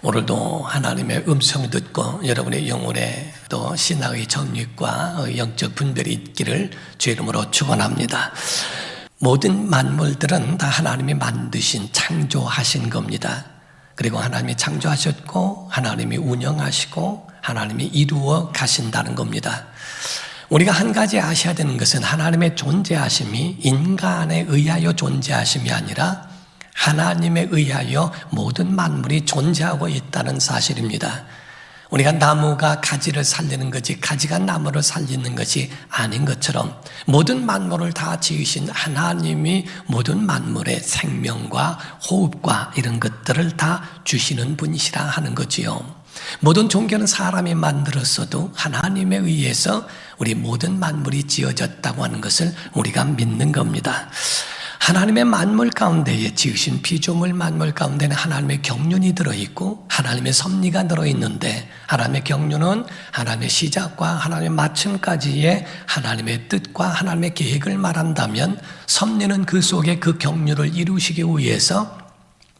오늘도 하나님의 음성을 듣고 여러분의 영혼에 또 신앙의 정립과 영적 분별이 있기를 주 이름으로 축원합니다. 모든 만물들은 다 하나님이 만드신 창조하신 겁니다. 그리고 하나님이 창조하셨고 하나님이 운영하시고 하나님이 이루어 가신다는 겁니다. 우리가 한 가지 아셔야 되는 것은 하나님의 존재하심이 인간에 의하여 존재하심이 아니라 하나님에 의하여 모든 만물이 존재하고 있다는 사실입니다. 우리가 나무가 가지를 살리는 것이 가지가 나무를 살리는 것이 아닌 것처럼 모든 만물을 다 지으신 하나님이 모든 만물의 생명과 호흡과 이런 것들을 다 주시는 분이시라 하는 거지요. 모든 종교는 사람이 만들었어도 하나님에 의해서 우리 모든 만물이 지어졌다고 하는 것을 우리가 믿는 겁니다. 하나님의 만물 가운데에 지으신 피조물 만물 가운데는 하나님의 경륜이 들어있고 하나님의 섭리가 들어있는데 하나님의 경륜은 하나님의 시작과 하나님의 마침까지의 하나님의 뜻과 하나님의 계획을 말한다면 섭리는 그 속에 그 경륜을 이루시기 위해서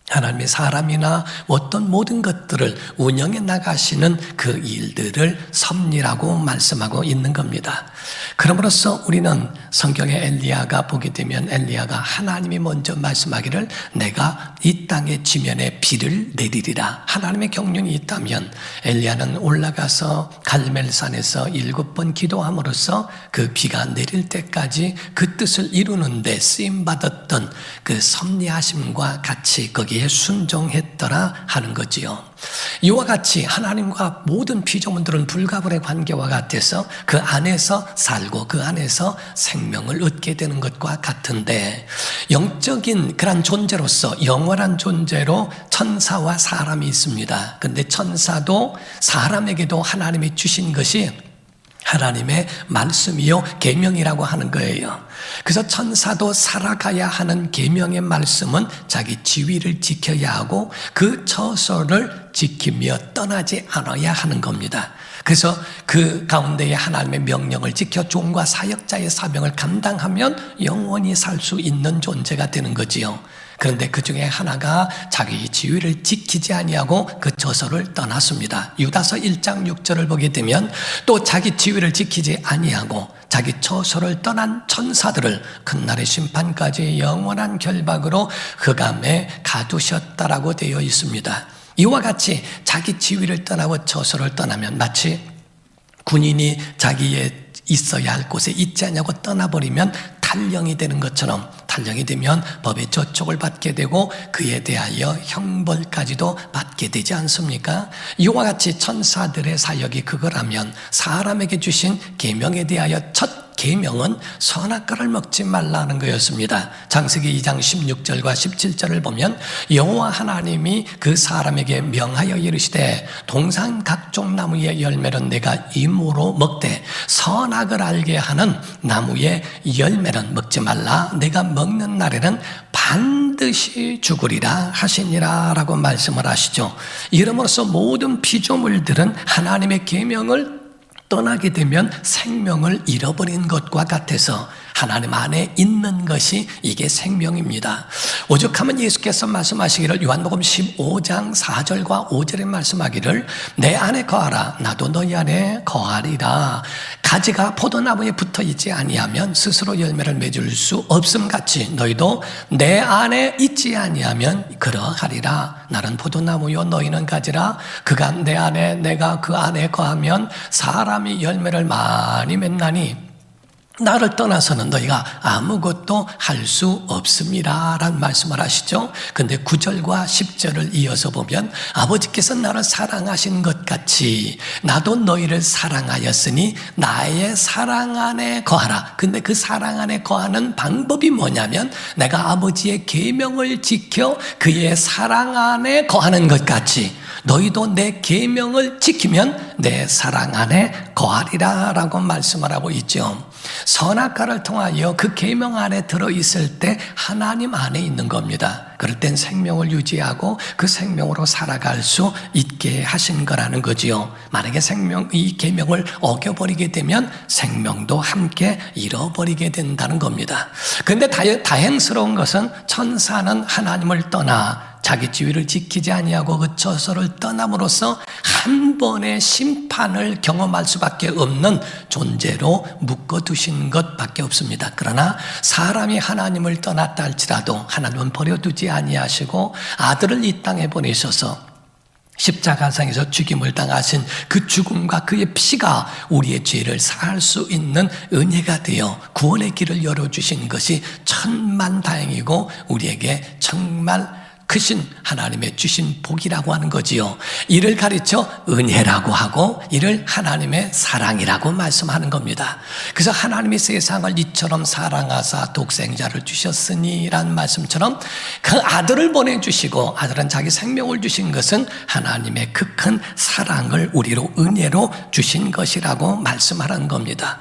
하나님의 사람이나 어떤 모든 것들을 운영해 나가시는 그 일들을 섭리라고 말씀하고 있는 겁니다. 그럼으로써 우리는 성경의 엘리야가 보게 되면 엘리야가 하나님이 먼저 말씀하기를 내가 이 땅의 지면에 비를 내리리라. 하나님의 경륜이 있다면 엘리야는 올라가서 갈멜산에서 7번 기도함으로써 그 비가 내릴 때까지 그 뜻을 이루는데 쓰임받았던 그 섭리하심과 같이 거기에 순종했더라 하는 거지요. 이와 같이 하나님과 모든 피조물들은 불가분의 관계와 같아서 그 안에서 살고 그 안에서 생명을 얻게 되는 것과 같은데 영적인 그런 존재로서 영원한 존재로 천사와 사람이 있습니다. 그런데 천사도 사람에게도 하나님이 주신 것이 하나님의 말씀이요 계명이라고 하는 거예요. 그래서 천사도 살아가야 하는 계명의 말씀은 자기 지위를 지켜야 하고 그 처소를 지키며 떠나지 않아야 하는 겁니다. 그래서 그 가운데에 하나님의 명령을 지켜 종과 사역자의 사명을 감당하면 영원히 살 수 있는 존재가 되는 거지요. 그런데 그 중에 하나가 자기 지위를 지키지 아니하고 그 처소를 떠났습니다. 유다서 1장 6절을 보게 되면 또 자기 지위를 지키지 아니하고 자기 처소를 떠난 천사들을 큰날의 심판까지 영원한 결박으로 흑암에 가두셨다라고 되어 있습니다. 이와 같이 자기 지위를 떠나고 처소를 떠나면 마치 군인이 자기의 있어야 할 곳에 있지 않냐고 떠나버리면 탈령이 되는 것처럼 탈령이 되면 법의 저촉을 받게 되고 그에 대하여 형벌까지도 받게 되지 않습니까? 이와 같이 천사들의 사역이 그거라면 사람에게 주신 계명에 대하여 첫 계명은 선악과를 먹지 말라는 거였습니다. 창세기 2장 16절과 17절을 보면 여호와 하나님이 그 사람에게 명하여 이르시되 동산 각종 나무의 열매는 내가 임으로 먹되 선악을 알게 하는 나무의 열매는 먹지 말라. 내가 먹는 날에는 반드시 죽으리라 하시니라 라고 말씀을 하시죠. 이름으로써 모든 피조물들은 하나님의 계명을 떠나게 되면 생명을 잃어버린 것과 같아서 하나님 안에 있는 것이 이게 생명입니다. 오죽하면 예수께서 말씀하시기를 요한복음 15장 4절과 5절에 말씀하기를 내 안에 거하라 나도 너희 안에 거하리라. 가지가 포도나무에 붙어있지 아니하면 스스로 열매를 맺을 수 없음같이 너희도 내 안에 있지 아니하면 그러하리라. 나는 포도나무요 너희는 가지라. 그가 내 안에 내가 그 안에 거하면 사람이 열매를 많이 맺나니 나를 떠나서는 너희가 아무것도 할 수 없습니다 라는 말씀을 하시죠. 근데 9절과 10절을 이어서 보면 아버지께서 나를 사랑하신 것 같이 나도 너희를 사랑하였으니 나의 사랑 안에 거하라. 근데 그 사랑 안에 거하는 방법이 뭐냐면 내가 아버지의 계명을 지켜 그의 사랑 안에 거하는 것 같이 너희도 내 계명을 지키면 내 사랑 안에 거하리라 라고 말씀을 하고 있죠. 선악과를 통하여 그 계명 안에 들어있을 때 하나님 안에 있는 겁니다. 그럴 땐 생명을 유지하고 그 생명으로 살아갈 수 있게 하신 거라는 거지요. 만약에 이 계명을 어겨버리게 되면 생명도 함께 잃어버리게 된다는 겁니다. 그런데 다행스러운 것은 천사는 하나님을 떠나 자기 지위를 지키지 아니하고 그 처소를 떠남으로써 한 번의 심판을 경험할 수밖에 없는 존재로 묶어두신 것밖에 없습니다. 그러나 사람이 하나님을 떠났다 할지라도 하나님은 버려두지 아니하시고 아들을 이 땅에 보내셔서 십자가상에서 죽임을 당하신 그 죽음과 그의 피가 우리의 죄를 사할 수 있는 은혜가 되어 구원의 길을 열어주신 것이 천만다행이고 우리에게 정말 크신 하나님의 주신 복이라고 하는 거지요. 이를 가르쳐 은혜라고 하고 이를 하나님의 사랑이라고 말씀하는 겁니다. 그래서 하나님이 세상을 이처럼 사랑하사 독생자를 주셨으니 라는 말씀처럼 그 아들을 보내주시고 아들은 자기 생명을 주신 것은 하나님의 그 큰 사랑을 우리로 은혜로 주신 것이라고 말씀하는 겁니다.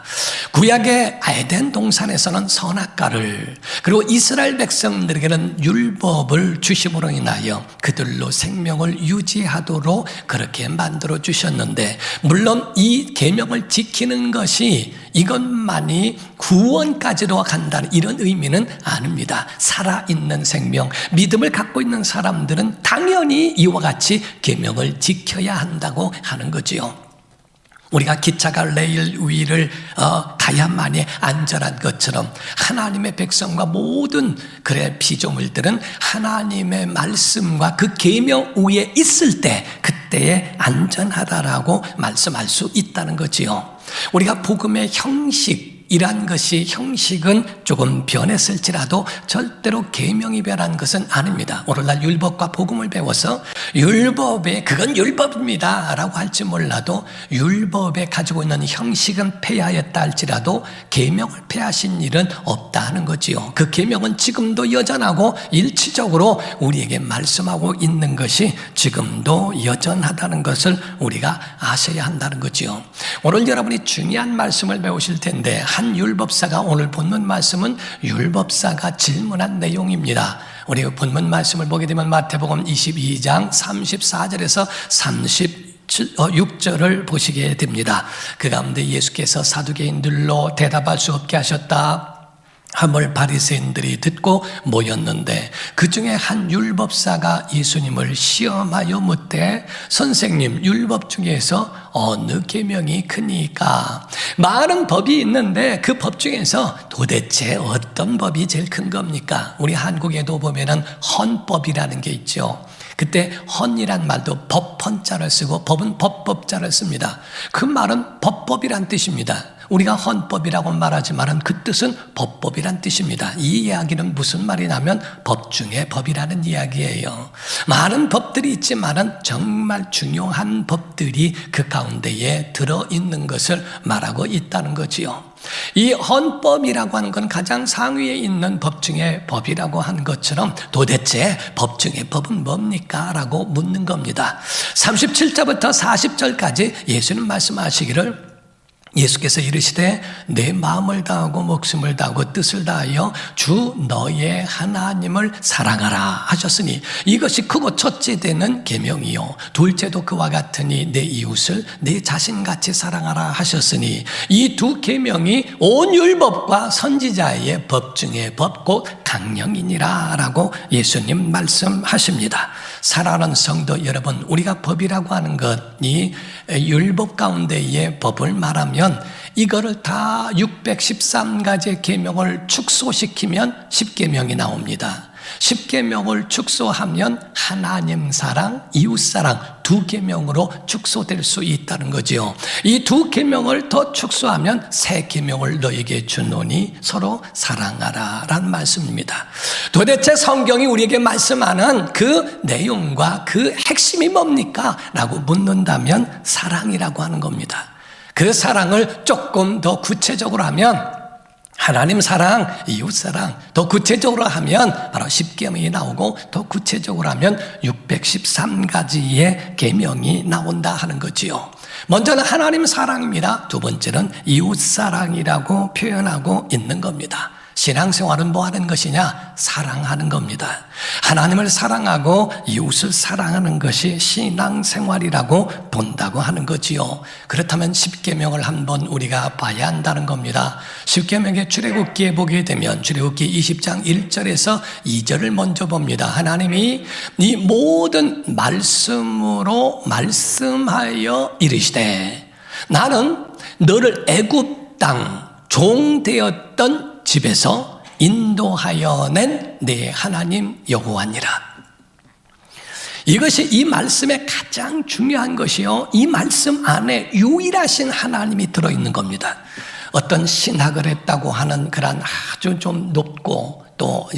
구약의 에덴 동산에서는 선악과를 그리고 이스라엘 백성들에게는 율법을 주심으로 인하여 그들로 생명을 유지하도록 그렇게 만들어 주셨는데 물론 이 계명을 지키는 것이 이것만이 구원까지로 간다는 이런 의미는 아닙니다. 살아있는 생명, 믿음을 갖고 있는 사람들은 당연히 이와 같이 계명을 지켜야 한다고 하는 거지요. 우리가 기차가 레일 위를 가야만이 안전한 것처럼 하나님의 백성과 모든 피조물들은 하나님의 말씀과 그 계명 위에 있을 때 그때에 안전하다라고 말씀할 수 있다는 거지요. 우리가 복음의 형식이란 것이 형식은 조금 변했을지라도 절대로 계명이 변한 것은 아닙니다. 오늘날 율법과 복음을 배워서 율법에 그건 율법입니다 라고 할지 몰라도 율법에 가지고 있는 형식은 폐하였다 할지라도 계명을 폐하신 일은 없다 하는 거지요. 그 계명은 지금도 여전하고 일치적으로 우리에게 말씀하고 있는 것이 지금도 여전하다는 것을 우리가 아셔야 한다는 거지요. 오늘 여러분이 중요한 말씀을 배우실 텐데 한 율법사가 오늘 본문 말씀은 율법사가 질문한 내용입니다. 우리 본문 말씀을 보게 되면 마태복음 22장 34절에서 36절을 보시게 됩니다. 그 가운데 예수께서 사두개인들로 대답할 수 없게 하셨다 함을 바리새인들이 듣고 모였는데 그 중에 한 율법사가 예수님을 시험하여 묻되 선생님 율법 중에서 어느 계명이 크니까? 많은 법이 있는데 그 법 중에서 도대체 어떤 법이 제일 큰 겁니까? 우리 한국에도 보면은 헌법이라는 게 있죠. 그때 헌이란 말도 법헌자를 쓰고 법은 법법자를 씁니다. 그 말은 법법이란 뜻입니다. 우리가 헌법이라고 말하지만 그 뜻은 법법이란 뜻입니다. 이 이야기는 무슨 말이냐면 법 중에 법이라는 이야기예요. 많은 법들이 있지만 정말 중요한 법들이 그 가운데에 들어있는 것을 말하고 있다는 거지요. 이 헌법이라고 하는 건 가장 상위에 있는 법 중에 법이라고 한 것처럼 도대체 법 중에 법은 뭡니까? 라고 묻는 겁니다. 37절부터 40절까지 예수님 말씀하시기를 예수께서 이르시되 내 마음을 다하고 목숨을 다하고 뜻을 다하여 주 너의 하나님을 사랑하라 하셨으니 이것이 크고 첫째 되는 계명이요 둘째도 그와 같으니 내 이웃을 내 자신같이 사랑하라 하셨으니 이 두 계명이 온 율법과 선지자의 법 중에 법 곧 강령이니라 라고 예수님 말씀하십니다. 사랑하는 성도 여러분, 우리가 법이라고 하는 것이 율법 가운데의 법을 말하면 이거를 다 613가지의 계명을 축소시키면 10계명이 나옵니다. 10계명을 축소하면 하나님 사랑, 이웃 사랑 두 계명으로 축소될 수 있다는 거지요. 이 두 계명을 더 축소하면 세 계명을 너에게 주노니 서로 사랑하라 라는 말씀입니다. 도대체 성경이 우리에게 말씀하는 그 내용과 그 핵심이 뭡니까? 라고 묻는다면 사랑이라고 하는 겁니다. 그 사랑을 조금 더 구체적으로 하면 하나님 사랑, 이웃 사랑, 더 구체적으로 하면 바로 10계명이 나오고 더 구체적으로 하면 613가지의 계명이 나온다 하는 거지요. 먼저는 하나님 사랑입니다. 두 번째는 이웃 사랑이라고 표현하고 있는 겁니다. 신앙생활은 뭐 하는 것이냐? 사랑하는 겁니다. 하나님을 사랑하고 이웃을 사랑하는 것이 신앙생활이라고 본다고 하는 거지요. 그렇다면 십계명을 한번 우리가 봐야 한다는 겁니다. 십계명의 출애굽기에 보게 되면 출애굽기 20장 1절에서 2절을 먼저 봅니다. 하나님이 이 모든 말씀으로 말씀하여 이르시되 나는 너를 애굽 땅 종되었던 집에서 인도하여 낸 네 하나님 여호와니라. 이것이 이 말씀의 가장 중요한 것이요, 이 말씀 안에 유일하신 하나님이 들어있는 겁니다. 어떤 신학을 했다고 하는 그런 아주 좀 높고 또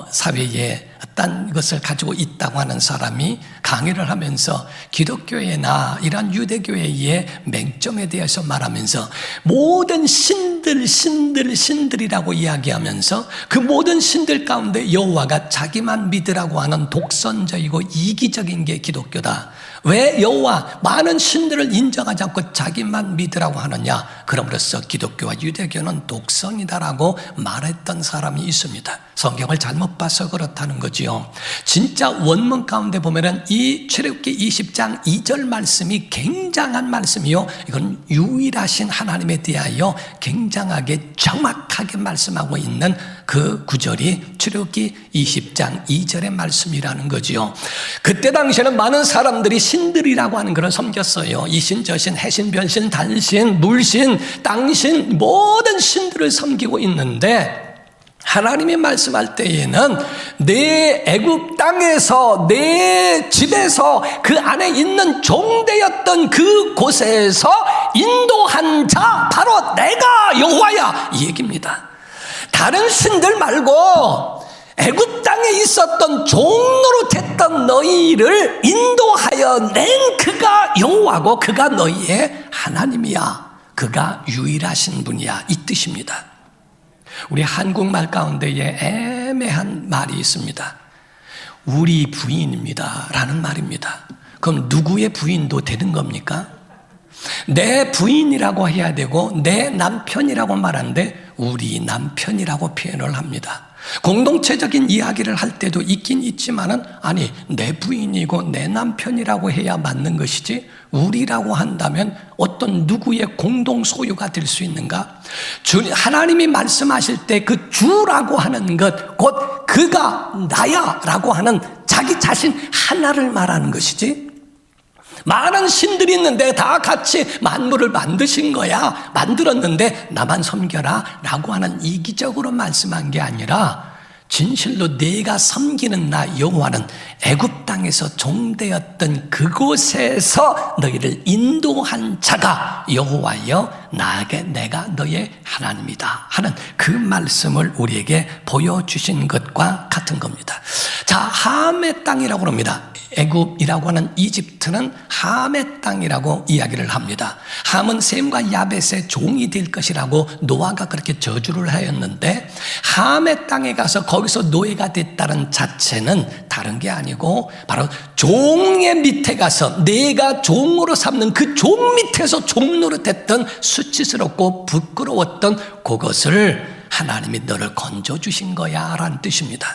사회에 어떤 것을 가지고 있다고 하는 사람이 강의를 하면서 기독교회나 이런 유대교회의 맹점에 대해서 말하면서 모든 신들이라고 이야기하면서 그 모든 신들 가운데 여호와가 자기만 믿으라고 하는 독선적이고 이기적인 게 기독교다. 왜 여호와 많은 신들을 인정하지 않고 자기만 믿으라고 하느냐? 그럼으로써 기독교와 유대교는 독선이다라고 말했던 사람이 있습니다. 성경을 잘못 봐서 그렇다는 거지요. 진짜 원문 가운데 보면은 이 출애굽기 20장 2절 말씀이 굉장한 말씀이요, 이건 유일하신 하나님에 대하여 굉장하게 정확하게 말씀하고 있는 그 구절이 출애굽기 20장 2절의 말씀이라는 거지요. 그때 당시에는 많은 사람들이 신들이라고 하는 것을 섬겼어요. 이신, 저신, 해신, 별신, 달신, 물신, 땅신, 모든 신들을 섬기고 있는데 하나님이 말씀할 때에는 내 애굽 땅에서 내 집에서 그 안에 있는 종되었던 그 곳에서 인도한 자 바로 내가 여호와야, 이 얘기입니다. 다른 신들 말고 애굽 땅에 있었던 종노릇했던 너희를 인도하여 낸 그가 여호와고 그가 너희의 하나님이야. 그가 유일하신 분이야, 이 뜻입니다. 우리 한국말 가운데에 애매한 말이 있습니다. 우리 부인입니다 라는 말입니다. 그럼 누구의 부인도 되는 겁니까? 내 부인이라고 해야 되고 내 남편이라고 말하는데 우리 남편이라고 표현을 합니다. 공동체적인 이야기를 할 때도 있긴 있지만은 아니 내 부인이고 내 남편이라고 해야 맞는 것이지 우리라고 한다면 어떤 누구의 공동 소유가 될 수 있는가? 하나님이 말씀하실 때 그 주라고 하는 것, 곧 그가 나야 라고 하는 자기 자신 하나를 말하는 것이지, 많은 신들이 있는데 다 같이 만물을 만드신 거야, 만들었는데 나만 섬겨라 라고 하는 이기적으로 말씀한 게 아니라 진실로 내가 섬기는 나 여호와는 애굽 땅에서 종되었던 그곳에서 너희를 인도한 자가 여호와여 나에게 내가 너의 하나님이다 하는 그 말씀을 우리에게 보여주신 것과 같은 겁니다. 자, 함의 땅이라고 합니다. 애굽이라고 하는 이집트는 함의 땅이라고 이야기를 합니다. 함은 셈과 야벳의 종이 될 것이라고 노아가 그렇게 저주를 하였는데 함의 땅에 가서 거기서 노예가 됐다는 자체는 다른 게 아니고 바로 종의 밑에 가서 내가 종으로 삼는 그 종 밑에서 종노릇했던 수치스럽고 부끄러웠던 그것을 하나님이 너를 건져주신 거야 라는 뜻입니다.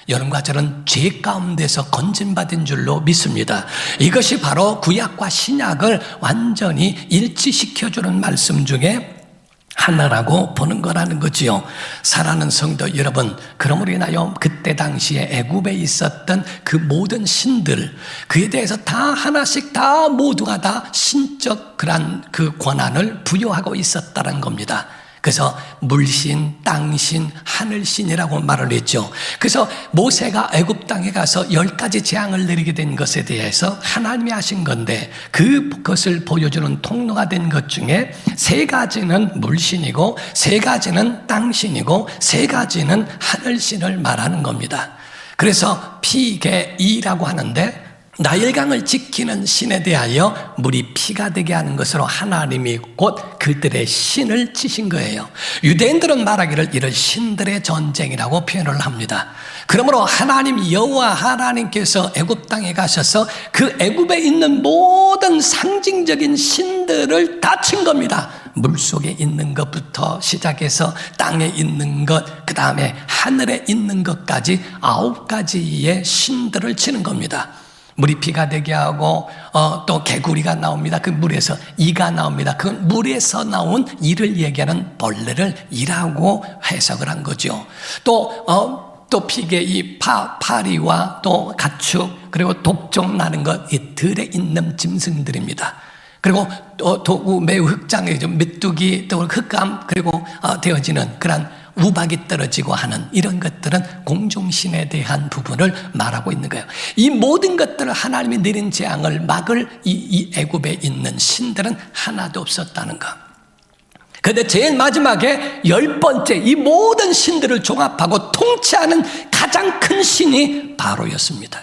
여러분과 저는 죄 가운데서 건진받은 줄로 믿습니다. 이것이 바로 구약과 신약을 완전히 일치시켜주는 말씀 중에 하나라고 보는 거라는 거지요. 사랑하는 성도 여러분, 그러므로 인하여 그때 당시에 애굽에 있었던 그 모든 신들, 그에 대해서 다 하나씩 다 모두가 다 신적 그런 그 권한을 부여하고 있었다는 겁니다. 그래서 물신, 땅신, 하늘신이라고 말을 했죠. 그래서 모세가 애굽 땅에 가서 10가지 재앙을 내리게 된 것에 대해서 하나님이 하신 건데 그것을 보여주는 통로가 된 것 중에 3가지는 물신이고 3가지는 땅신이고 3가지는 하늘신을 말하는 겁니다. 그래서 피계이라고 하는데 나일강을 지키는 신에 대하여 물이 피가 되게 하는 것으로 하나님이 곧 그들의 신을 치신 거예요. 유대인들은 말하기를 이를 신들의 전쟁이라고 표현을 합니다. 그러므로 하나님 여호와 하나님께서 애굽 땅에 가셔서 그 애굽에 있는 모든 상징적인 신들을 다 친 겁니다. 물속에 있는 것부터 시작해서 땅에 있는 것, 그 다음에 하늘에 있는 것까지 9가지의 신들을 치는 겁니다. 물이 피가 되게 하고 또 개구리가 나옵니다. 그 물에서 이가 나옵니다. 그 물에서 나온 이를 얘기하는 벌레를 이라고 해석을 한 거죠. 또 피게 이 파리와 또 가축 그리고 독종 나는 것, 이 들에 있는 짐승들입니다. 그리고 또 매우 흑장이죠. 메뚜기 또 흑암 그리고 되어지는 그런 우박이 떨어지고 하는 이런 것들은 공중신에 대한 부분을 말하고 있는 거예요. 이 모든 것들을 하나님이 내린 재앙을 막을 이 애굽에 있는 신들은 하나도 없었다는 것. 그런데 제일 마지막에 10번째 이 모든 신들을 종합하고 통치하는 가장 큰 신이 바로였습니다.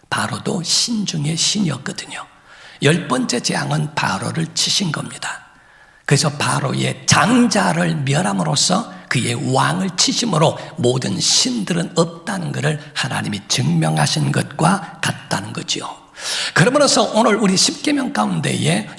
바로도 신 중에 신이었거든요. 10번째 재앙은 바로를 치신 겁니다. 그래서 바로의 장자를 멸함으로써 그의 왕을 치심으로 모든 신들은 없다는 것을 하나님이 증명하신 것과 같다는 거지요. 그러므로서 오늘 우리 십계명 가운데에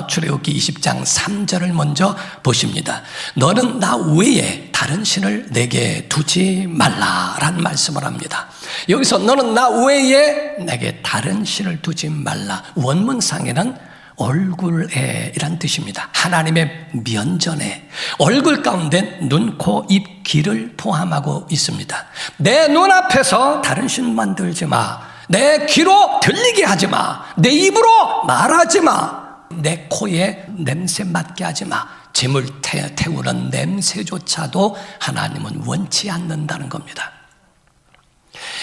출애굽기 20장 3절을 먼저 보십니다. 너는 나 외에 다른 신을 내게 두지 말라라는 말씀을 합니다. 여기서 너는 나 외에 내게 다른 신을 두지 말라. 원문상에는 얼굴에 이란 뜻입니다. 하나님의 면전에 얼굴 가운데 눈, 코, 입, 귀를 포함하고 있습니다. 내 눈앞에서 다른 신 만들지 마. 내 귀로 들리게 하지 마. 내 입으로 말하지 마. 내 코에 냄새 맡게 하지 마. 짐을 태우는 냄새조차도 하나님은 원치 않는다는 겁니다.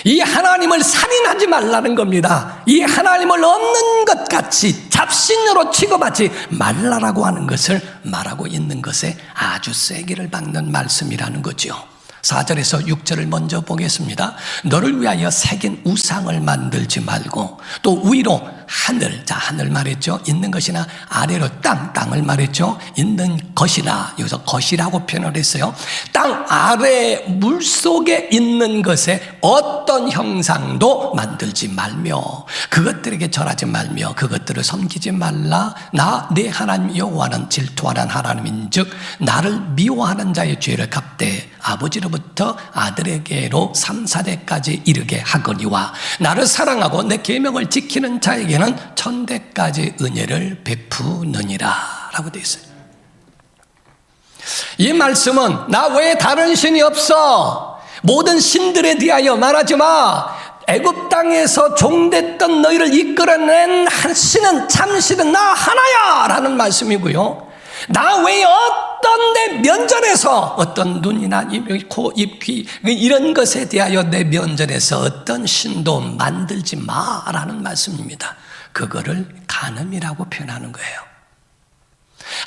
이 하나님을 살인하지 말라는 겁니다. 이 하나님을 없는 것 같이 잡신으로 취급하지 말라라고 하는 것을 말하고 있는 것에 아주 세기를 박는 말씀이라는 거죠. 4절에서 6절을 먼저 보겠습니다. 너를 위하여 새긴 우상을 만들지 말고 또 위로 하늘, 자 하늘 말했죠. 있는 것이나 아래로 땅을 말했죠. 있는 것이나 여기서 것이라고 표현을 했어요. 땅 아래 물속에 있는 것에 어떤 형상도 만들지 말며 그것들에게 절하지 말며 그것들을 섬기지 말라. 나 내 하나님 여호와는 질투하는 하나님인즉 나를 미워하는 자의 죄를 갚되 아버지로부터 아들에게로 3, 4대까지 이르게 하거니와 나를 사랑하고 내 계명을 지키는 자에게는 천대까지 은혜를 베푸느니라 라고 되어 있어요. 이 말씀은 나 외에 다른 신이 없어. 모든 신들에 대하여 말하지 마. 애굽 땅에서 종됐던 너희를 이끌어낸 한 신은 참신은 나 하나야 라는 말씀이고요. 나 외에 어떤 내 면전에서 어떤 눈이나 입, 코, 입, 귀 이런 것에 대하여 내 면전에서 어떤 신도 만들지 마라는 말씀입니다. 그거를 간음이라고 표현하는 거예요.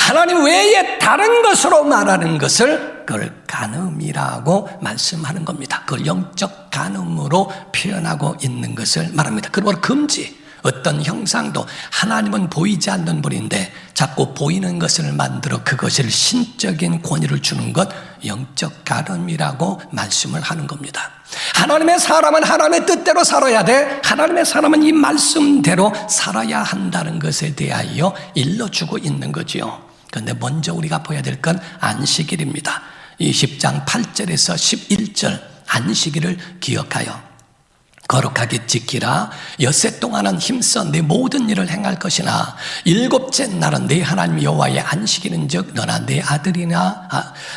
하나님 외에 다른 것으로 말하는 것을 그걸 간음이라고 말씀하는 겁니다. 그걸 영적 간음으로 표현하고 있는 것을 말합니다. 그러므로 금지. 어떤 형상도 하나님은 보이지 않는 분인데 자꾸 보이는 것을 만들어 그것을 신적인 권위를 주는 것 영적 간음이라고 말씀을 하는 겁니다. 하나님의 사람은 하나님의 뜻대로 살아야 돼. 하나님의 사람은 이 말씀대로 살아야 한다는 것에 대하여 일러주고 있는 거지요. 그런데 먼저 우리가 봐야 될 건 안식일입니다. 이 10장 8절에서 11절 안식일을 기억하여 거룩하게 지키라. 엿새 동안은 힘써 내 모든 일을 행할 것이나 일곱째 날은 내 하나님 여호와의 안식일인즉 너나 내 아들이나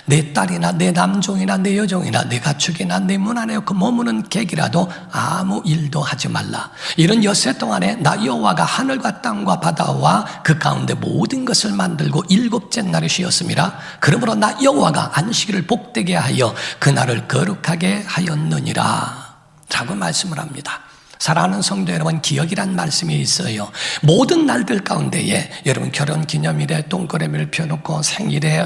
내 딸이나 내 남종이나 내 여종이나 내 가축이나 내 문 안에 그 머무는 객이라도 아무 일도 하지 말라. 이런 엿새 동안에 나 여호와가 하늘과 땅과 바다와 그 가운데 모든 것을 만들고 일곱째 날에 쉬었음이라. 그러므로 나 여호와가 안식일을 복되게 하여 그날을 거룩하게 하였느니라 라고 말씀을 합니다. 사랑하는 성도 여러분, 기억이란 말씀이 있어요. 모든 날들 가운데에 여러분 결혼 기념일에 동그라미를 펴놓고 생일에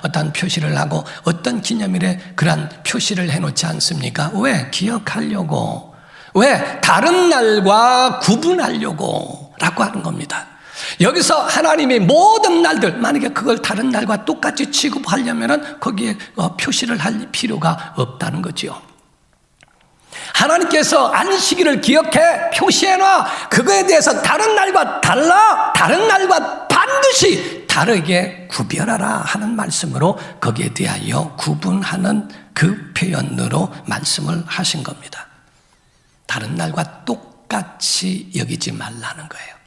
어떤 표시를 하고 어떤 기념일에 그러한 표시를 해놓지 않습니까? 왜? 기억하려고. 왜? 다른 날과 구분하려고 라고 하는 겁니다. 여기서 하나님이 모든 날들, 만약에 그걸 다른 날과 똑같이 취급하려면 거기에 표시를 할 필요가 없다는 거죠. 하나님께서 안식일을 기억해 표시해놔. 그거에 대해서 다른 날과 달라, 다른 날과 반드시 다르게 구별하라 하는 말씀으로 거기에 대하여 구분하는 그 표현으로 말씀을 하신 겁니다. 다른 날과 똑같이 여기지 말라는 거예요.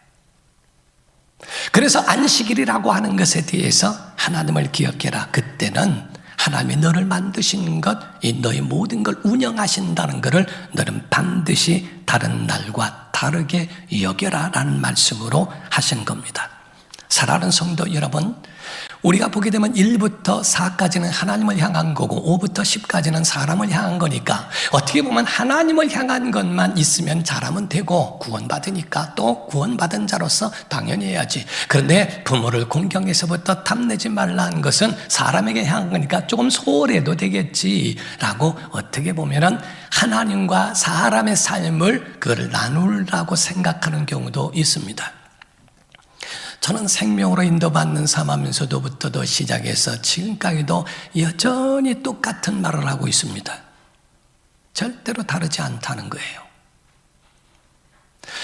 그래서 안식일이라고 하는 것에 대해서 하나님을 기억해라. 그때는 하나님이 너를 만드신 것, 너의 모든 걸 운영하신다는 것을 너는 반드시 다른 날과 다르게 여겨라 라는 말씀으로 하신 겁니다. 사랑하는 성도 여러분, 우리가 보게 되면 1부터 4까지는 하나님을 향한 거고 5부터 10까지는 사람을 향한 거니까 어떻게 보면 하나님을 향한 것만 있으면 잘하면 되고 구원받으니까 또 구원받은 자로서 당연히 해야지. 그런데 부모를 공경해서부터 탐내지 말라는 것은 사람에게 향한 거니까 조금 소홀해도 되겠지라고 어떻게 보면은 하나님과 사람의 삶을 그걸 나누려고 생각하는 경우도 있습니다. 저는 생명으로 인도받는 삶하면서도부터도 시작해서 지금까지도 여전히 똑같은 말을 하고 있습니다. 절대로 다르지 않다는 거예요.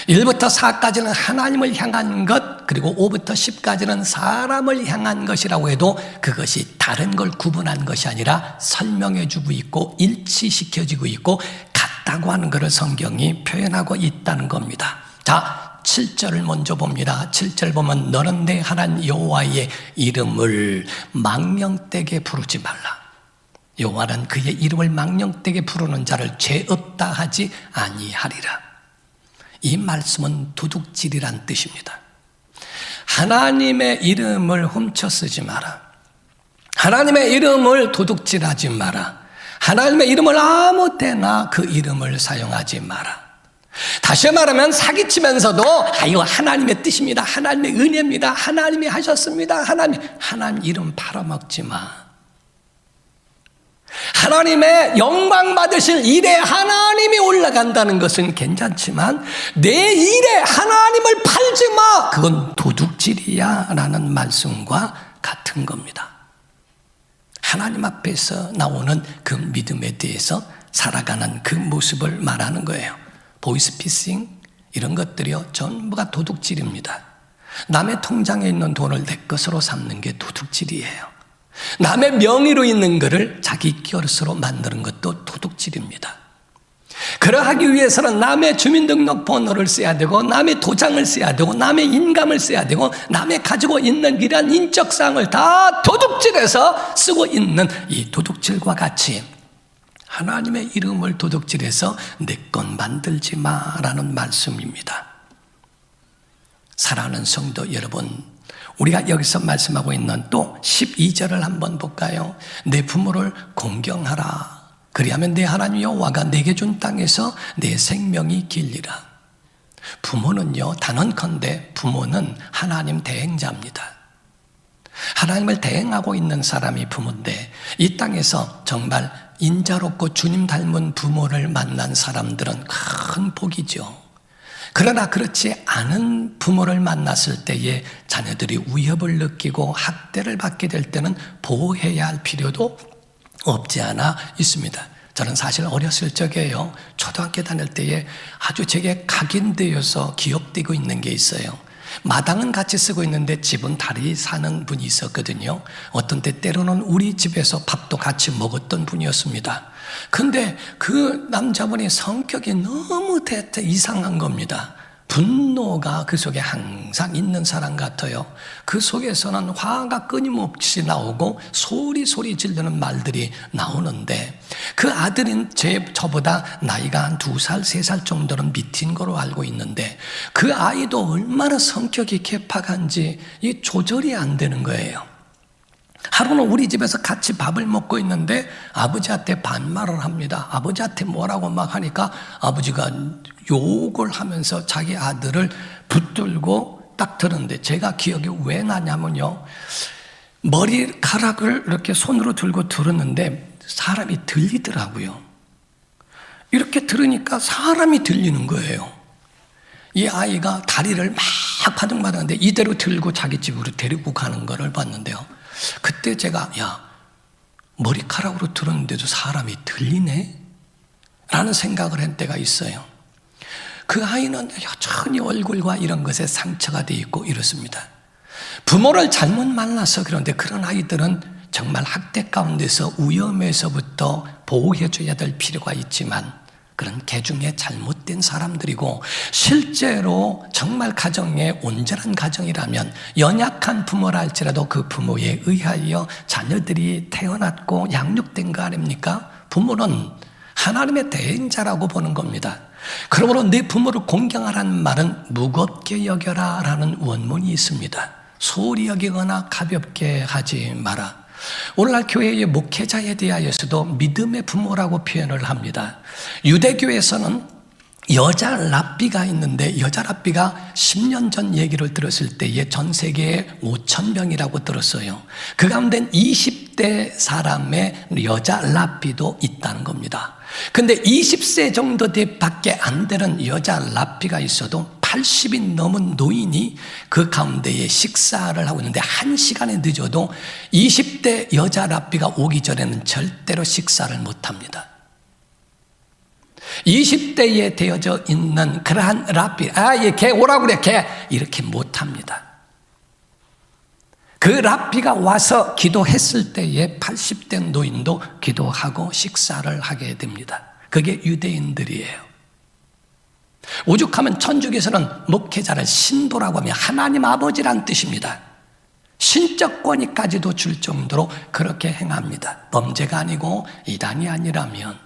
1부터 4까지는 하나님을 향한 것, 그리고 5부터 10까지는 사람을 향한 것이라고 해도 그것이 다른 걸 구분한 것이 아니라 설명해 주고 있고 일치시켜지고 있고 같다고 하는 것을 성경이 표현하고 있다는 겁니다. 자, 7절을 먼저 봅니다. 7절 보면 너는 내 하나님 여호와의 이름을 망령되게 부르지 말라. 여호와는 그의 이름을 망령되게 부르는 자를 죄 없다 하지 아니하리라. 이 말씀은 도둑질이란 뜻입니다. 하나님의 이름을 훔쳐 쓰지 마라. 하나님의 이름을 도둑질하지 마라. 하나님의 이름을 아무 때나 그 이름을 사용하지 마라. 다시 말하면 사기치면서도 이거 하나님의 뜻입니다. 하나님의 은혜입니다. 하나님이 하셨습니다. 하나님 이름 팔아먹지 마. 하나님의 영광 받으실 일에 하나님이 올라간다는 것은 괜찮지만 내 일에 하나님을 팔지 마. 그건 도둑질이야 라는 말씀과 같은 겁니다. 하나님 앞에서 나오는 그 믿음에 대해서 살아가는 그 모습을 말하는 거예요. 보이스피싱 이런 것들이요 전부가 도둑질입니다. 남의 통장에 있는 돈을 내 것으로 삼는 게 도둑질이에요. 남의 명의로 있는 것을 자기 것으로 만드는 것도 도둑질입니다. 그러하기 위해서는 남의 주민등록번호를 써야 되고 남의 도장을 써야 되고 남의 인감을 써야 되고 남의 가지고 있는 이러한 인적사항을 다 도둑질해서 쓰고 있는 이 도둑질과 같이 하나님의 이름을 도둑질해서 내 건 만들지 마라는 말씀입니다. 사랑하는 성도 여러분, 우리가 여기서 말씀하고 있는 또 12절을 한번 볼까요? 내 부모를 공경하라. 그리하면 내 하나님 여호와가 내게 준 땅에서 내 생명이 길리라. 부모는요, 단언컨대 부모는 하나님 대행자입니다. 하나님을 대행하고 있는 사람이 부모인데 이 땅에서 정말 인자롭고 주님 닮은 부모를 만난 사람들은 큰 복이죠. 그러나 그렇지 않은 부모를 만났을 때에 자녀들이 위협을 느끼고 학대를 받게 될 때는 보호해야 할 필요도 없지 않아 있습니다. 저는 사실 어렸을 적에요, 초등학교 다닐 때에 아주 제게 각인되어서 기억되고 있는 게 있어요. 마당은 같이 쓰고 있는데 집은 달리 사는 분이 있었거든요. 어떤 때 때로는 우리 집에서 밥도 같이 먹었던 분이었습니다. 근데 그 남자분이 성격이 너무 이상한 겁니다. 분노가 그 속에 항상 있는 사람 같아요. 그 속에서는 화가 끊임없이 나오고 소리 지르는 말들이 나오는데 그 아들인 저보다 나이가 한 2살, 3살 정도는 밑인 거로 알고 있는데 그 아이도 얼마나 성격이 개팍한지 이 조절이 안 되는 거예요. 하루는 우리 집에서 같이 밥을 먹고 있는데 아버지한테 반말을 합니다. 아버지한테 뭐라고 막 하니까 아버지가 욕을 하면서 자기 아들을 붙들고 딱 들었는데 제가 기억이 왜 나냐면요, 머리카락을 이렇게 손으로 들고 들었는데 사람이 들리더라고요. 이렇게 들으니까 사람이 들리는 거예요. 이 아이가 다리를 막 바둥바둥하는데 이대로 들고 자기 집으로 데리고 가는 거를 봤는데요. 그때 제가 머리카락으로 들었는데도 사람이 들리네? 라는 생각을 한 때가 있어요. 그 아이는 여전히 얼굴과 이런 것에 상처가 돼 있고 이렇습니다. 부모를 잘못 만나서 그런데 그런 아이들은 정말 학대 가운데서 위험에서부터 보호해줘야 될 필요가 있지만 그런 개중에 잘못된 사람들이고 실제로 정말 가정에 온전한 가정이라면 연약한 부모라 할지라도 그 부모에 의하여 자녀들이 태어났고 양육된 거 아닙니까? 부모는 하나님의 대행자라고 보는 겁니다. 그러므로 내 부모를 공경하라는 말은 무겁게 여겨라 라는 원문이 있습니다. 소홀히 여기거나 가볍게 하지 마라. 오늘날 교회의 목회자에 대하여서도 믿음의 부모라고 표현을 합니다. 유대교에서는 여자 랍비가 있는데 여자 랍비가 10년 전 얘기를 들었을 때에 전 세계에 5,000명이라고 들었어요. 그 가운데 20대 사람의 여자 랍비도 있다는 겁니다. 근데 20세 정도 밖에 안 되는 여자 랍비가 있어도 80이 넘은 노인이 그 가운데에 식사를 하고 있는데 1시간에 늦어도 20대 여자 랍비가 오기 전에는 절대로 식사를 못합니다. 20대에 되어져 있는 그러한 랍비, 걔 오라고 그래, 걔 이렇게 못합니다. 그 랍비가 와서 기도했을 때에 80대 노인도 기도하고 식사를 하게 됩니다. 그게 유대인들이에요. 오죽하면 천주교에서는 목회자를 신도라고 하며 하나님 아버지란 뜻입니다. 신적 권위까지도 줄 정도로 그렇게 행합니다. 범죄가 아니고 이단이 아니라면.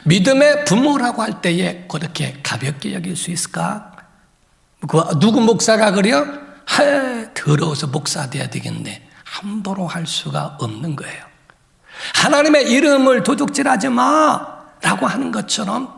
믿음의 부모라고 할 때에 그렇게 가볍게 여길 수 있을까? 누구 목사가 그래요? 더러워서 목사 돼야 되겠네. 함부로 할 수가 없는 거예요. 하나님의 이름을 도둑질하지 마라고 하는 것처럼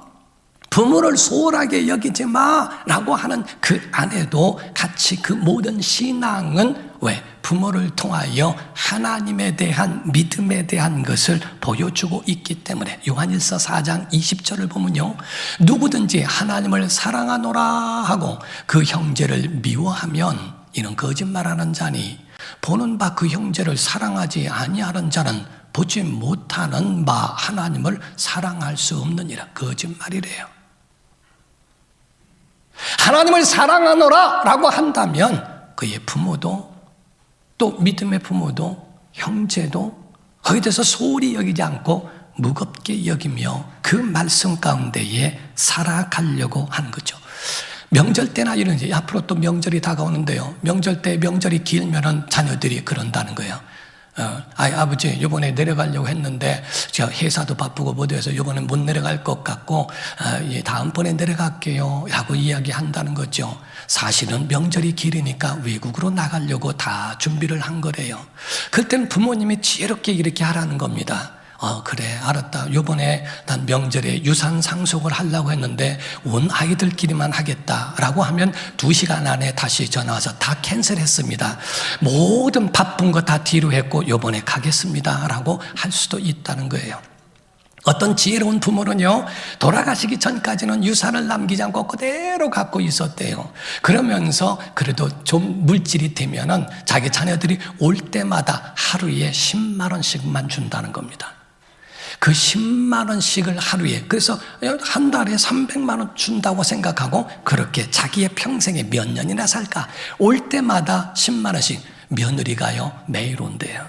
부모를 소홀하게 여기지 마라고 하는 그 안에도 같이 그 모든 신앙은 왜? 부모를 통하여 하나님에 대한 믿음에 대한 것을 보여주고 있기 때문에 요한일서 4장 20절을 보면요, 누구든지 하나님을 사랑하노라 하고 그 형제를 미워하면 이는 거짓말하는 자니 보는 바 그 형제를 사랑하지 아니하는 자는 보지 못하는 바 하나님을 사랑할 수 없느니라. 거짓말이래요. 하나님을 사랑하노라 라고 한다면 그의 부모도 또 믿음의 부모도 형제도 거기에 대해서 소홀히 여기지 않고 무겁게 여기며 그 말씀 가운데에 살아가려고 하는 거죠. 명절 때나 이런 앞으로 또 명절이 다가오는데요. 명절 때 명절이 길면은 자녀들이 그런다는 거예요. 아버지 이번에 내려가려고 했는데 제가 회사도 바쁘고 못해서 이번에 못 내려갈 것 같고 다음번에 내려갈게요 라고 이야기한다는 거죠. 사실은 명절이 길으니까 외국으로 나가려고 다 준비를 한 거래요. 그때는 부모님이 지혜롭게 이렇게 하라는 겁니다. 그래 알았다. 이번에 난 명절에 유산 상속을 하려고 했는데 온 아이들끼리만 하겠다라고 하면 2시간 안에 다시 전화 와서 다 캔슬했습니다. 모든 바쁜 거 다 뒤로 했고 이번에 가겠습니다라고 할 수도 있다는 거예요. 어떤 지혜로운 부모는요, 돌아가시기 전까지는 유산을 남기지 않고 그대로 갖고 있었대요. 그러면서 그래도 좀 물질이 되면은 자기 자녀들이 올 때마다 하루에 10만 원씩만 준다는 겁니다. 그 10만 원씩을 하루에, 그래서 한 달에 300만 원 준다고 생각하고 그렇게 자기의 평생에 몇 년이나 살까? 올 때마다 10만 원씩. 며느리가요 매일 온대요.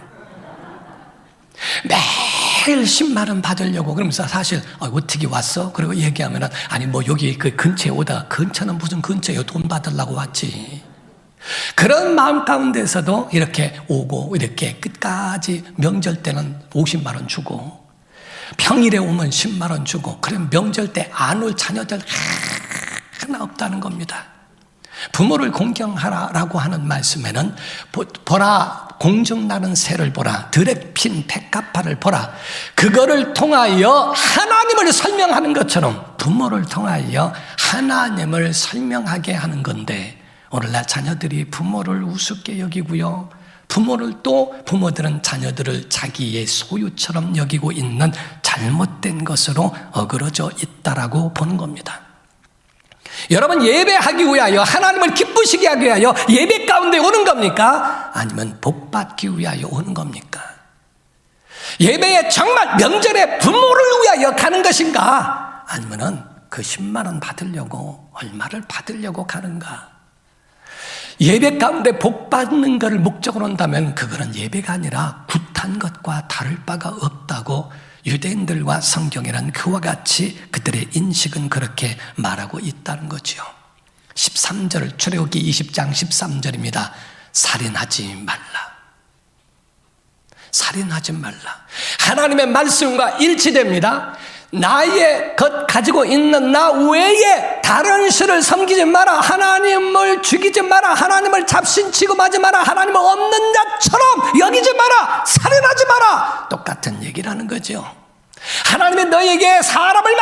매일 10만 원 받으려고. 그러면서 사실 어떻게 왔어? 그리고 얘기하면은 아니 뭐 여기 그 근처에 오다가, 근처는 무슨 근처예요? 돈 받으려고 왔지. 그런 마음 가운데서도 이렇게 오고 이렇게 끝까지 명절 때는 50만 원 주고 평일에 오면 10만 원 주고, 그럼 명절 때 안 올 자녀들 하나 없다는 겁니다. 부모를 공경하라라고 하는 말씀에는 보라 공중나는 새를 보라, 들에 핀 백합화를 보라, 그거를 통하여 하나님을 설명하는 것처럼 부모를 통하여 하나님을 설명하게 하는 건데, 오늘날 자녀들이 부모를 우습게 여기고요, 부모들은 자녀들을 자기의 소유처럼 여기고 있는 잘못된 것으로 어그러져 있다라고 보는 겁니다. 여러분, 예배하기 위하여, 하나님을 기쁘시게 하기 위하여 예배 가운데 오는 겁니까? 아니면 복받기 위하여 오는 겁니까? 예배에 정말 명절에 부모를 위하여 가는 것인가? 아니면 그 10만 원 받으려고, 얼마를 받으려고 가는가? 예배 가운데 복 받는 것을 목적으로 한다면 그거는 예배가 아니라 굿한 것과 다를 바가 없다고 유대인들과 성경이란 그와 같이 그들의 인식은 그렇게 말하고 있다는 거지요. 13절, 출애굽기 20장 13절입니다. 살인하지 말라. 살인하지 말라. 하나님의 말씀과 일치됩니다. 나의 것 가지고 있는 나 외에 다른 신을 섬기지 마라. 하나님을 죽이지 마라. 하나님을 잡신 취급하지 마라. 하나님을 없는 자처럼 여기지 마라. 살인하지 마라. 똑같은 얘기라는 거죠. 하나님이 너에게 사람을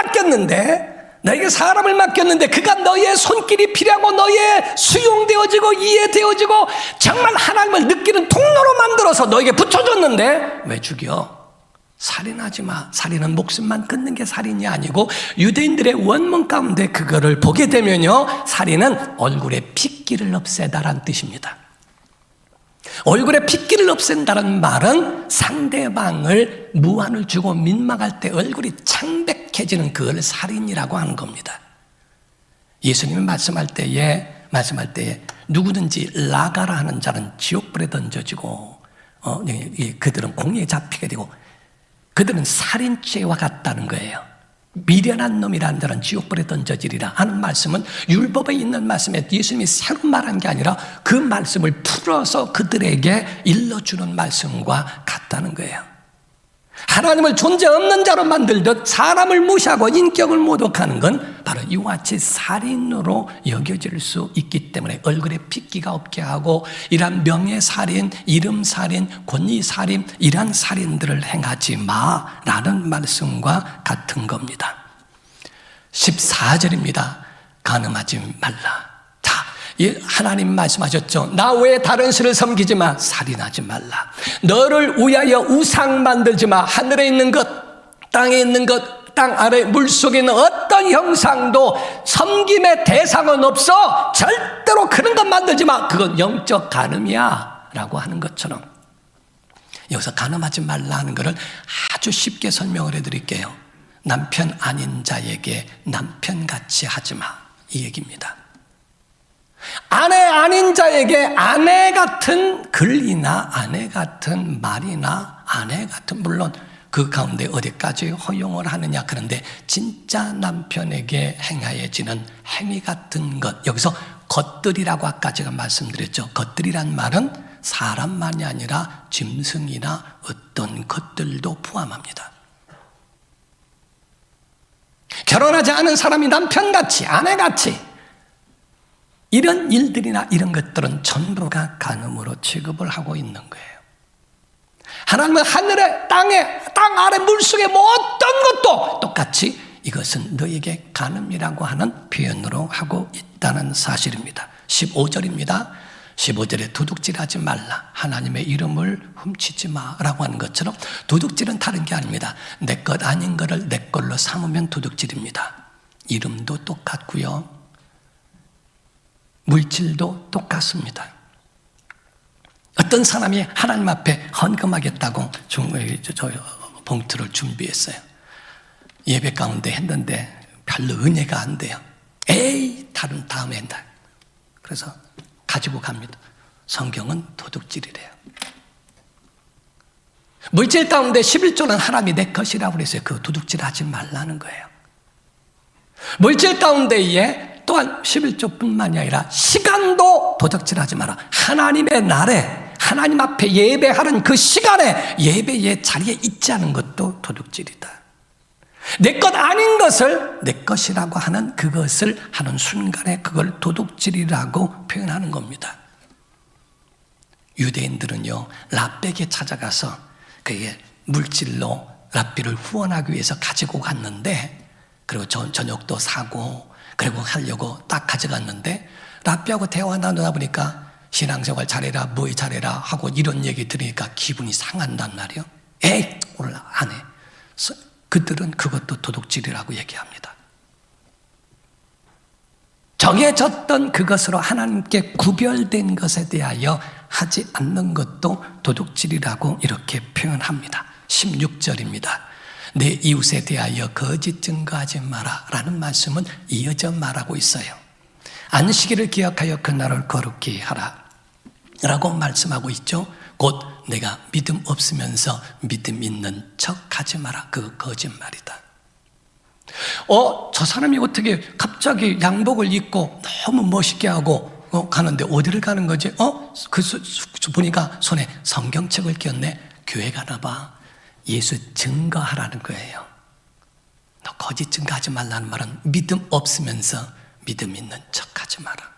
맡겼는데 그가 너의 손길이 필요하고 너의 수용되어지고 이해되어지고 정말 하나님을 느끼는 통로로 만들어서 너에게 붙여줬는데 왜 죽여? 살인하지 마. 살인은 목숨만 끊는 게 살인이 아니고 유대인들의 원문 가운데 그거를 보게 되면요, 살인은 얼굴에 핏기를 없애다라는 뜻입니다. 얼굴에 핏기를 없앤다는 말은 상대방을 무안을 주고 민망할 때 얼굴이 창백해지는 그걸 살인이라고 하는 겁니다. 예수님이 말씀할 때에 누구든지 나가라 하는 자는 지옥불에 던져지고 그들은 공에 잡히게 되고 그들은 살인죄와 같다는 거예요. 미련한 놈이라는 자는 지옥불에 던져지리라 하는 말씀은 율법에 있는 말씀에 예수님이 새로 말한 게 아니라 그 말씀을 풀어서 그들에게 일러주는 말씀과 같다는 거예요. 하나님을 존재 없는 자로 만들듯 사람을 무시하고 인격을 모독하는 건 바로 이와 같이 살인으로 여겨질 수 있기 때문에 얼굴에 핏기가 없게 하고 이러한 명예살인, 이름살인, 권위살인 이러한 살인들을 행하지 마라는 말씀과 같은 겁니다. 14절입니다. 간음하지 말라. 하나님 말씀하셨죠. 나 외에 다른 신을 섬기지 마. 살인하지 말라. 너를 위하여 우상 만들지 마. 하늘에 있는 것, 땅에 있는 것, 땅 아래 물속에 있는 어떤 형상도 섬김의 대상은 없어. 절대로 그런 것 만들지 마. 그건 영적 간음이야 라고 하는 것처럼 여기서 간음하지 말라 하는 것을 아주 쉽게 설명을 해드릴게요. 남편 아닌 자에게 남편같이 하지 마, 이 얘기입니다. 아내 아닌 자에게 아내 같은 글이나 아내 같은 말이나 아내 같은, 물론 그 가운데 어디까지 허용을 하느냐, 그런데 진짜 남편에게 행하여지는 행위 같은 것, 여기서 것들이라고 아까 제가 말씀드렸죠. 것들이란 말은 사람만이 아니라 짐승이나 어떤 것들도 포함합니다. 결혼하지 않은 사람이 남편같이 아내같이 이런 일들이나 이런 것들은 전부가 간음으로 취급을 하고 있는 거예요. 하나님은 하늘에 땅에 땅 아래 물속에 뭐 어떤 것도 똑같이 이것은 너에게 간음이라고 하는 표현으로 하고 있다는 사실입니다. 15절입니다. 15절에 도둑질하지 말라. 하나님의 이름을 훔치지 마라고 하는 것처럼 도둑질은 다른 게 아닙니다. 내 것 아닌 거를 내 걸로 삼으면 도둑질입니다. 이름도 똑같고요. 물질도 똑같습니다. 어떤 사람이 하나님 앞에 헌금하겠다고 봉투를 준비했어요. 예배 가운데 했는데 별로 은혜가 안 돼요. 다음에 한다. 그래서 가지고 갑니다. 성경은 도둑질이래요. 물질 가운데 11조는 하나님이 내 것이라고 그랬어요. 그 도둑질 하지 말라는 거예요. 물질 가운데에 또한 11조뿐만이 아니라 시간도 도둑질하지 마라. 하나님의 날에 하나님 앞에 예배하는 그 시간에 예배의 자리에 있지 않은 것도 도둑질이다. 내 것 아닌 것을 내 것이라고 하는 그것을 하는 순간에 그걸 도둑질이라고 표현하는 겁니다. 유대인들은요, 랍비에게 찾아가서 그의 물질로 랍비를 후원하기 위해서 가지고 갔는데, 그리고 저녁도 사고 그리고 하려고 딱 가져갔는데 랍비하고 대화 나누다 보니까 신앙생활 잘해라, 뭐 잘해라 하고 이런 얘기 들으니까 기분이 상한단 말이에요. 오늘 안 해. 그들은 그것도 도둑질이라고 얘기합니다. 정해졌던 그것으로 하나님께 구별된 것에 대하여 하지 않는 것도 도둑질이라고 이렇게 표현합니다. 16절입니다. 내 이웃에 대하여 거짓 증거하지 마라 라는 말씀은 이어져 말하고 있어요. 안식일을 기억하여 그날을 거룩히 하라 라고 말씀하고 있죠. 곧 내가 믿음 없으면서 믿음 있는 척하지 마라. 그 거짓말이다. 저 사람이 어떻게 갑자기 양복을 입고 너무 멋있게 하고 가는데 어디를 가는 거지? 보니까 손에 성경책을 꼈네. 교회 가나 봐. 예수 증거하라는 거예요. 너 거짓 증거하지 말라는 말은 믿음 없으면서 믿음 있는 척하지 마라.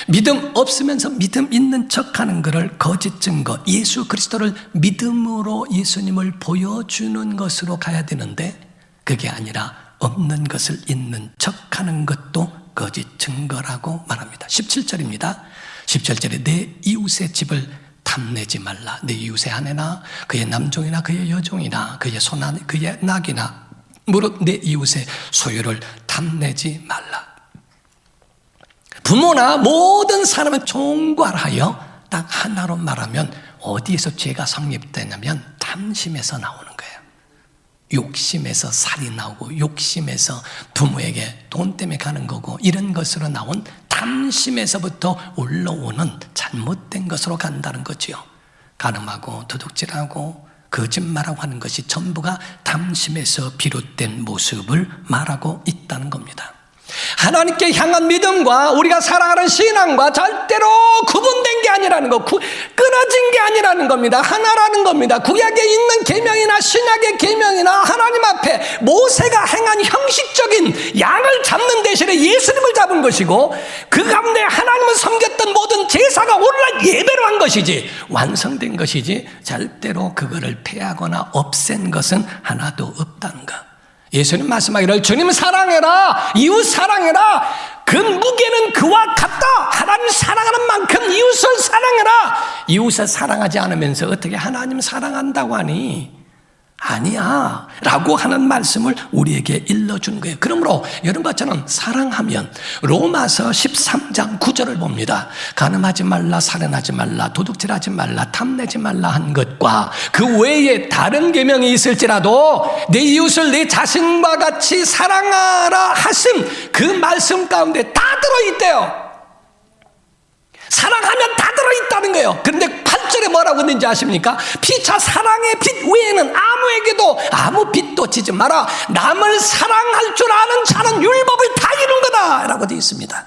믿음 없으면서 믿음 있는 척하는 것을 거짓 증거, 예수 그리스도를 믿음으로 예수님을 보여주는 것으로 가야 되는데 그게 아니라 없는 것을 있는 척하는 것도 거짓 증거라고 말합니다. 17절입니다. 17절에 내 이웃의 집을 탐내지 말라. 내 이웃의 아내나 그의 남종이나 그의 여종이나 그의 소나 그의 낙이나 무릇 내 이웃의 소유를 탐내지 말라. 부모나 모든 사람을 총괄하여 딱 하나로 말하면 어디에서 죄가 성립되냐면 탐심에서 나오는 거예요. 욕심에서 살이 나오고 욕심에서 부모에게 돈 때문에 가는 거고 이런 것으로 나온 탐심에서부터 올라오는 잘못된 것으로 간다는 거지요. 간음하고 도둑질하고 거짓말하고 하는 것이 전부가 탐심에서 비롯된 모습을 말하고 있다는 겁니다. 하나님께 향한 믿음과 우리가 살아가는 신앙과 절대로 구분된 게 아니라는 것, 끊어진 게 아니라는 겁니다. 하나라는 겁니다. 구약에 있는 계명이나 신약의 계명이나 하나님 앞에 모세가 행한 형식적인 양을 잡는 대신에 예수님을 잡은 것이고 그 가운데 하나님을 섬겼던 모든 제사가 오늘날 예배로 한 것이지 완성된 것이지 절대로 그거를 폐하거나 없앤 것은 하나도 없다는 것. 예수님 말씀하기를 주님 사랑해라, 이웃 사랑해라. 그 무게는 그와 같다. 하나님 사랑하는 만큼 이웃을 사랑해라. 이웃을 사랑하지 않으면서 어떻게 하나님 사랑한다고 하니? 아니야 라고 하는 말씀을 우리에게 일러주는 거예요. 그러므로 여러분과 저는 사랑하면 로마서 13장 9절을 봅니다. 간음하지 말라, 살인하지 말라, 도둑질하지 말라, 탐내지 말라 한 것과 그 외에 다른 계명이 있을지라도 내 이웃을 내 자신과 같이 사랑하라 하신 그 말씀 가운데 다 들어있대요. 사랑하면 다 들어있다는 거예요. 그런데 8절에 뭐라고 했는지 아십니까? 피차 사랑의 빛 외에는 아무에게도 아무 빛도 지지 마라. 남을 사랑할 줄 아는 자는 율법을 다 이룬 거다 라고 되어 있습니다.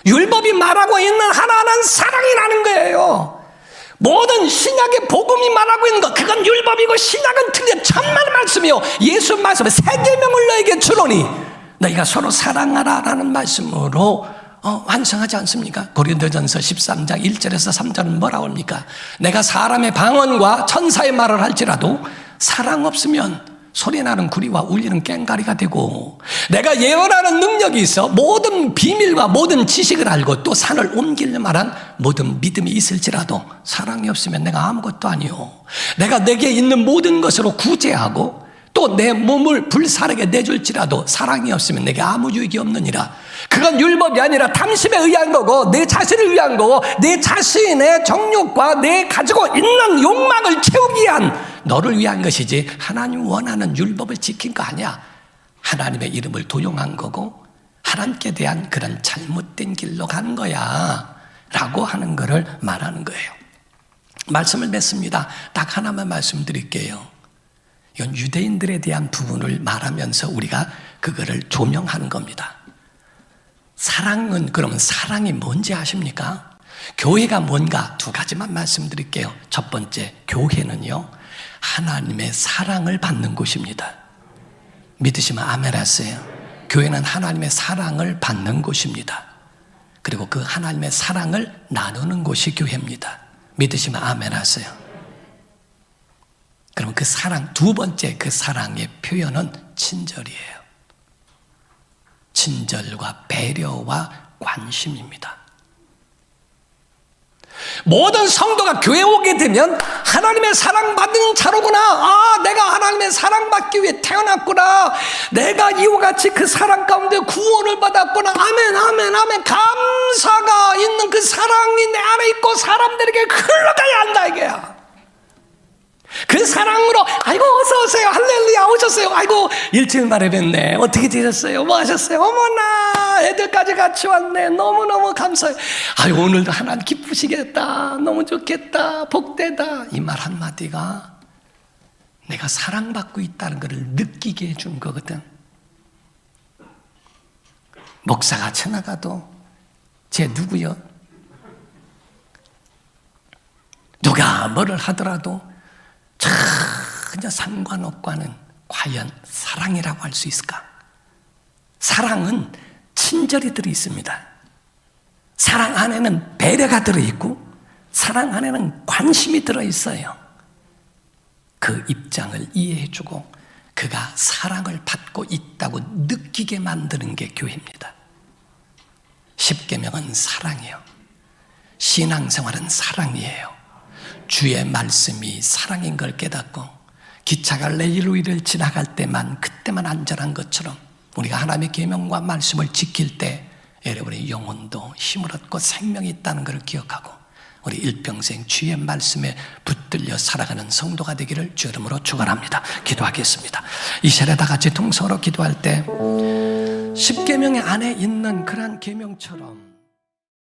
율법이 말하고 있는 하나는 사랑이라는 거예요. 모든 신약의 복음이 말하고 있는 것, 그건 율법이고 신약은 틀린 천만 말씀이요 예수 말씀은 새 계명을 너에게 주노니 너희가 서로 사랑하라 라는 말씀으로 완성하지 않습니까? 고린도전서 13장 1절에서 3절은 뭐라고 합니까? 내가 사람의 방언과 천사의 말을 할지라도 사랑 없으면 소리나는 구리와 울리는 꽹과리가 되고 내가 예언하는 능력이 있어 모든 비밀과 모든 지식을 알고 또 산을 옮길 만한 모든 믿음이 있을지라도 사랑이 없으면 내가 아무것도 아니요. 내가 내게 있는 모든 것으로 구제하고 또 내 몸을 불사르게 내줄지라도 사랑이 없으면 내게 아무 유익이 없느니라. 그건 율법이 아니라 탐심에 의한 거고 내 자신을 위한 거고 내 자신의 정욕과 내 가지고 있는 욕망을 채우기 위한 너를 위한 것이지 하나님 원하는 율법을 지킨 거 아니야. 하나님의 이름을 도용한 거고 하나님께 대한 그런 잘못된 길로 간 거야 라고 하는 것을 말하는 거예요. 말씀을 맺습니다. 딱 하나만 말씀드릴게요. 이건 유대인들에 대한 부분을 말하면서 우리가 그거를 조명하는 겁니다. 사랑은 그러면 사랑이 뭔지 아십니까? 교회가 뭔가 두 가지만 말씀드릴게요. 첫 번째, 교회는요 하나님의 사랑을 받는 곳입니다. 믿으시면 아멘 하세요. 교회는 하나님의 사랑을 받는 곳입니다. 그리고 그 하나님의 사랑을 나누는 곳이 교회입니다. 믿으시면 아멘 하세요. 그럼 그 사랑, 두 번째 그 사랑의 표현은 친절이에요. 친절과 배려와 관심입니다. 모든 성도가 교회 오게 되면 하나님의 사랑받은 자로구나. 내가 하나님의 사랑받기 위해 태어났구나. 내가 이와 같이 그 사랑 가운데 구원을 받았구나. 아멘, 아멘, 아멘. 감사가 있는 그 사랑이 내 안에 있고 사람들에게 흘러가야 한다 이게야. 그 사랑으로 아이고 어서 오세요, 할렐루야 오셨어요, 아이고 일주일 만에 뵙네, 어떻게 되셨어요, 뭐 하셨어요, 어머나 애들까지 같이 왔네, 너무너무 감사해요, 아이고 오늘도 하나님 기쁘시겠다, 너무 좋겠다, 복되다. 이 말 한마디가 내가 사랑받고 있다는 것을 느끼게 해준 거거든. 목사가 지나가도 쟤 누구요? 누가 뭐를 하더라도 전혀 상관없고 하는 과연 사랑이라고 할 수 있을까? 사랑은 친절이 들어있습니다. 사랑 안에는 배려가 들어있고 사랑 안에는 관심이 들어있어요. 그 입장을 이해해주고 그가 사랑을 받고 있다고 느끼게 만드는 게 교회입니다. 십계명은 사랑이에요. 신앙생활은 사랑이에요. 주의 말씀이 사랑인 걸 깨닫고 기차가 레일웨이를 지나갈 때만 그때만 안전한 것처럼 우리가 하나님의 계명과 말씀을 지킬 때 여러분의 영혼도 힘을 얻고 생명이 있다는 것을 기억하고 우리 일평생 주의 말씀에 붙들려 살아가는 성도가 되기를 주 이름으로 축원합니다. 기도하겠습니다. 이 시간에 다 같이 동성으로 기도할 때 십계명 안에 있는 그러한 계명처럼